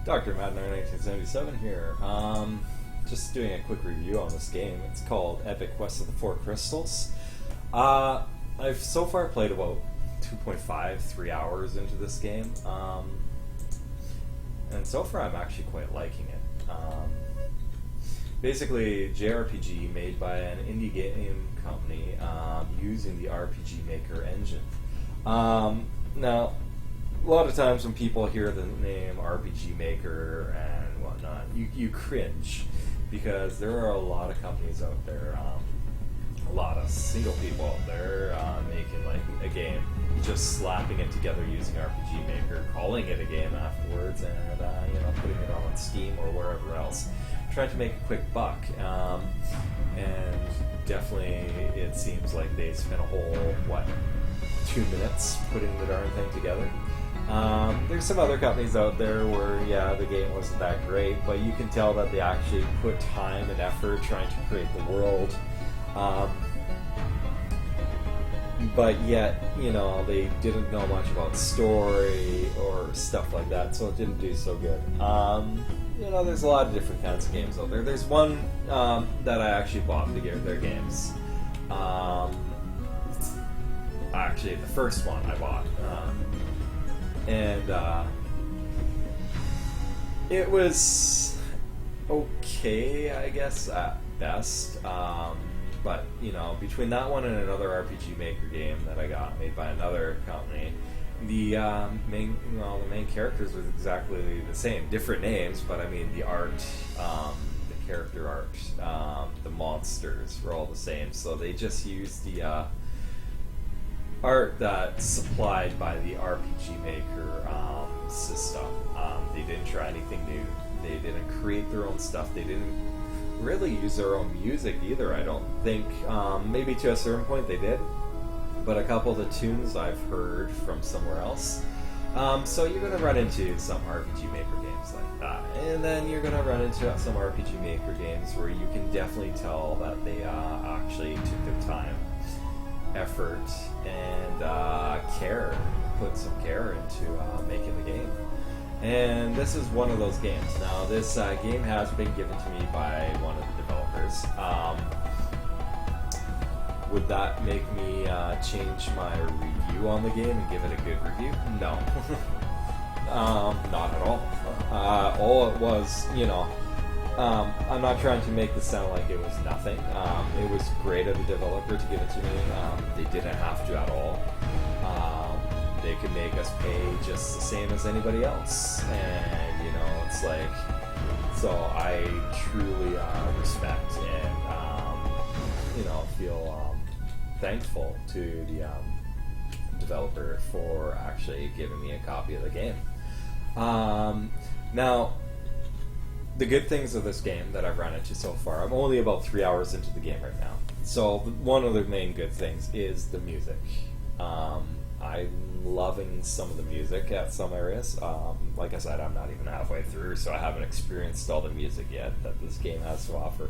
Dr. Madner 1977 here. Just doing a quick review on this game. It's called Epic Quest of the Four Crystals. I've so far played about 2.5, 3 hours into this game. And so far I'm actually quite liking it. Basically, JRPG made by an indie game company using the RPG Maker engine. Now, a lot of times when people hear the name RPG Maker and whatnot, you cringe because there are a lot of companies out there, a lot of single people out there making like a game, just slapping it together using RPG Maker, calling it a game afterwards, and putting it on Steam or wherever else, trying to make a quick buck. And definitely, it seems like they spent a whole 2 minutes putting the darn thing together. There's some other companies out there where, the game wasn't that great, but you can tell that they actually put time and effort trying to create the world. But yet, they didn't know much about story or stuff like that, so it didn't do so good. There's a lot of different kinds of games out there. There's one that I actually bought to get their games. Actually, the first one I bought. It was okay, I guess, at best. But, between that one and another RPG Maker game that I got made by another company, the main characters were exactly the same. Different names, but I mean, the art, the character art, the monsters were all the same. So they just used the art that's supplied by the RPG Maker system. They didn't try anything new. They didn't create their own stuff. They didn't really use their own music either, I don't think. Maybe to a certain point they did, but a couple of the tunes I've heard from somewhere else. So you're going to run into some RPG Maker games like that, and then you're going to run into some RPG Maker games where you can definitely tell that they actually took their time, effort, and put some care into making the game. And this is one of those games. Now, this game has been given to me by one of the developers. Would that make me change my review on the game and give it a good review? No. Not at all. All it was, I'm not trying to make this sound like it was nothing. It was great of the developer to give it to me. They didn't have to at all. They could make us pay just the same as anybody else, and it's like, so I truly respect and feel thankful to the developer for actually giving me a copy of the game. Now, the good things of this game that I've run into so far, I'm only about 3 hours into the game right now. So one of the main good things is the music. I'm loving some of the music at some areas. Like I said, I'm not even halfway through, so I haven't experienced all the music yet that this game has to offer.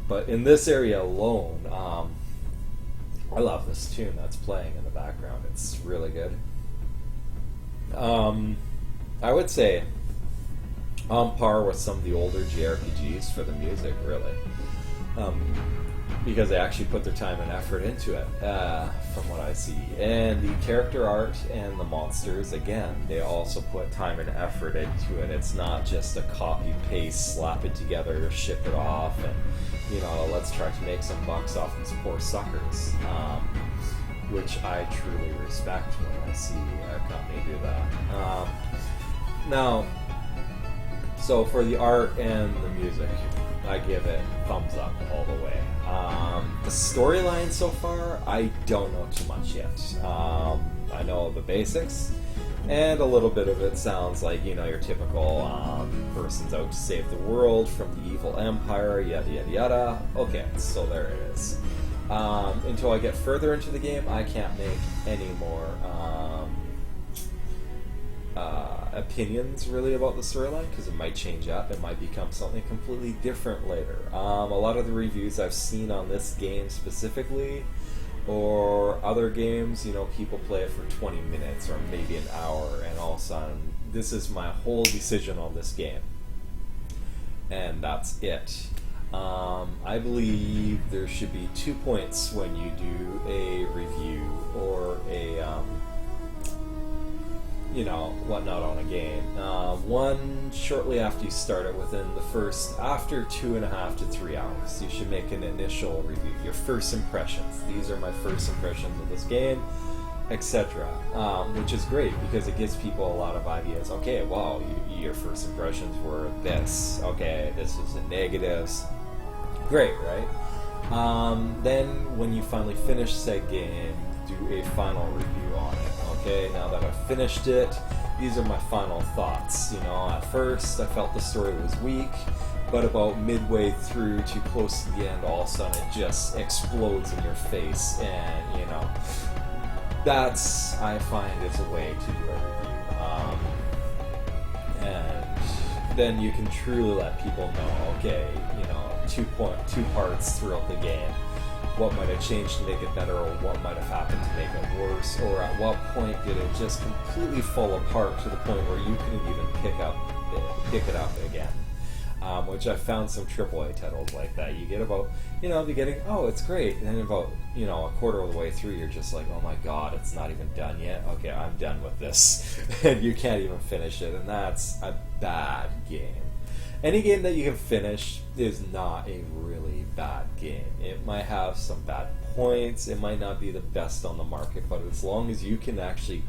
But in this area alone, I love this tune that's playing in the background. It's really good. I would say on par with some of the older JRPGs for the music, really. Because they actually put their time and effort into it, from what I see. And the character art and the monsters, again, they also put time and effort into it. It's not just a copy-paste, slap it together, ship it off, and, let's try to make some bucks off these poor suckers. Which I truly respect when I see a company do that. Now, so for the art and the music, I give it thumbs up all the way. The storyline so far, I don't know too much yet. I know the basics, and a little bit of it sounds like, your typical person's out to save the world from the evil empire, yada yada yada. Okay, so there it is. Until I get further into the game, I can't make any more opinions really about the storyline, because it might change up. It might become something completely different later. A lot of the reviews I've seen on this game specifically Or other games, people play it for 20 minutes or maybe an hour, and all of a sudden, this is my whole decision on this game. And that's it. I believe there should be 2 points when you do a review or a, whatnot on a game. One, shortly after you start it, after 2.5 to 3 hours, you should make an initial review, your first impressions. These are my first impressions of this game, etc. Which is great because it gives people a lot of ideas. Okay, wow, your first impressions were this. Okay, this is the negatives. Great, right? Then when you finally finish said game, do a final review on it. Okay, now that I've finished it, these are my final thoughts. At first I felt the story was weak, but about midway through, too close to the end, all of a sudden it just explodes in your face, and that's, I find, is a way to do a review. And then you can truly let people know, okay, two parts throughout the game. What might have changed to make it better, or what might have happened to make it worse, or at what point did it just completely fall apart to the point where you couldn't even pick it up again. Which I found some AAA titles like that. You get about, beginning, oh, it's great, and then about, a quarter of the way through, you're just like, oh my god, it's not even done yet. Okay, I'm done with this. And you can't even finish it, and that's a bad game. Any game that you can finish is not a really bad game. It might have some bad points, it might not be the best on the market, but as long as you can actually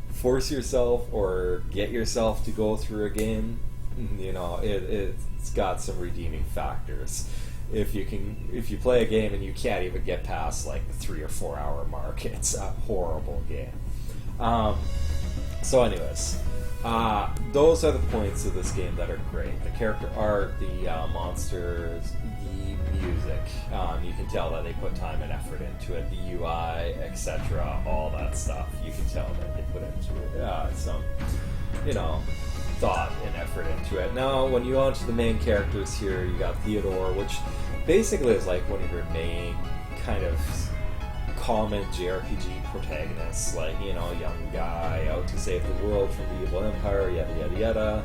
force yourself or get yourself to go through a game, it's got some redeeming factors. If you play a game and you can't even get past like the 3 or 4 hour mark, it's a horrible game. So anyways, those are the points of this game that are great. The character art, the monsters, the music. You can tell that they put time and effort into it. The UI, etc., all that stuff. You can tell that they put into some, thought and effort into it. Now, when you go onto the main characters here, you got Theodore, which basically is like one of your main kind of common JRPG protagonists, like, young guy out to save the world from the evil empire, yada yada yada,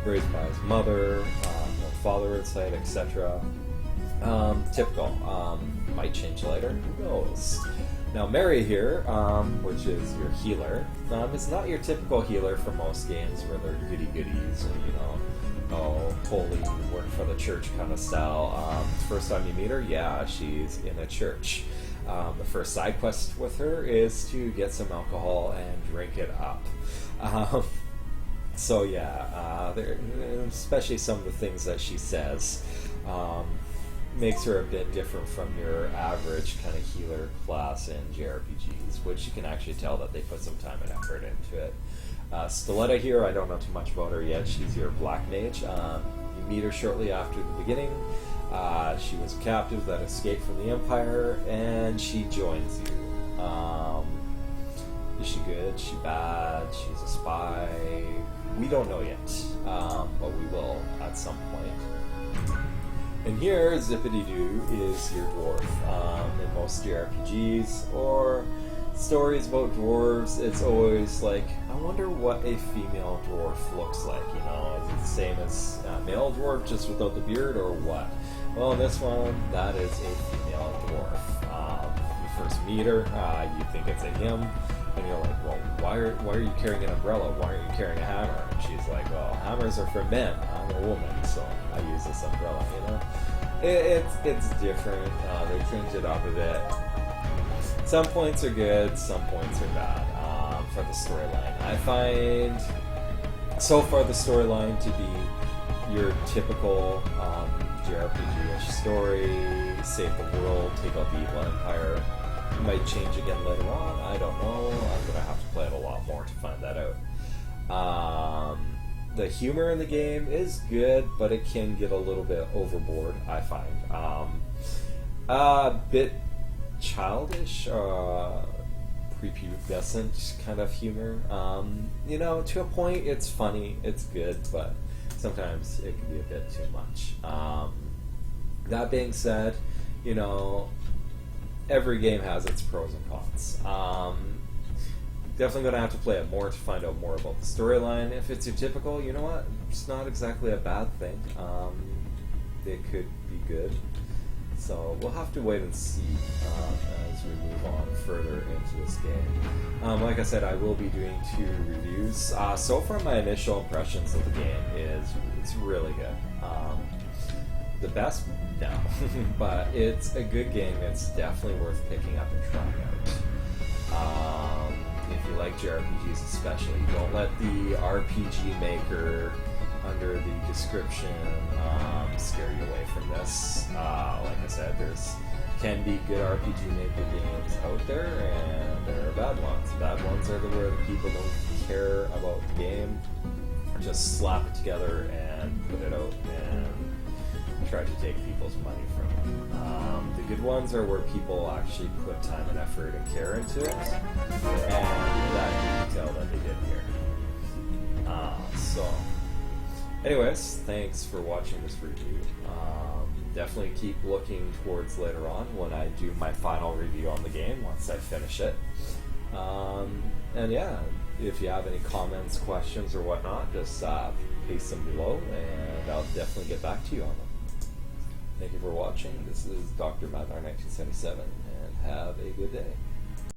raised by his mother, no father inside, etc. Typical. Might change later, who knows? Now Mary here, which is your healer, is not your typical healer for most games where they're goody-goodies and, holy, work for the church kind of style. First time you meet her, yeah, she's in a church. The first side quest with her is to get some alcohol and drink it up. So yeah, especially some of the things that she says makes her a bit different from your average kind of healer class in JRPGs, which you can actually tell that they put some time and effort into it. Stiletta here, I don't know too much about her yet. She's your black mage. You meet her shortly after the beginning. She was a captive that escaped from the Empire, and she joins you. Is she good? Is she bad? She's a spy? We don't know yet, but we will at some point. And here, Zippity-Doo is your dwarf. In most JRPGs or stories about dwarves, it's always like, I wonder what a female dwarf looks like. Is it the same as a male dwarf just without the beard, or what? Well, in this one, that is a female dwarf. You first meet her, you think it's a him, and you're like, well, why are you carrying an umbrella? Why aren't you carrying a hammer? And she's like, well, hammers are for men. I'm a woman, so I use this umbrella, It's different. They changed it up a bit. Some points are good, some points are bad for the storyline. I find, so far, the storyline to be your typical JRPG-ish story, save the world, take out the evil empire. It might change again later on, I don't know. I'm going to have to play it a lot more to find that out. The humor in the game is good, but it can get a little bit overboard, I find. A bit childish, prepubescent kind of humor. To a point, it's funny, it's good, but sometimes it can be a bit too much. That being said, every game has its pros and cons. Definitely going to have to play it more to find out more about the storyline. If it's your typical, you know what, it's not exactly a bad thing. It could be good. So we'll have to wait and see as we move on further into this game. Like I said, I will be doing 2 reviews. So far, my initial impressions of the game is it's really good. The best? No. But it's a good game. It's definitely worth picking up and trying out. If you like JRPGs especially, don't let the RPG Maker under the description scare you away from this. Like I said, there's can be good RPG Maker games out there, and there are bad ones. Bad ones are where the people don't care about the game, just slap it together and put it out and try to take people's money from it. The good ones are where people actually put time and effort and care into it, and that you can tell that they did here. So, anyways, thanks for watching this review. Definitely keep looking towards later on when I do my final review on the game once I finish it. And yeah, if you have any comments, questions, or whatnot, just paste them below, and I'll definitely get back to you on them. Thank you for watching. This is Dr. Madar 1977, and have a good day.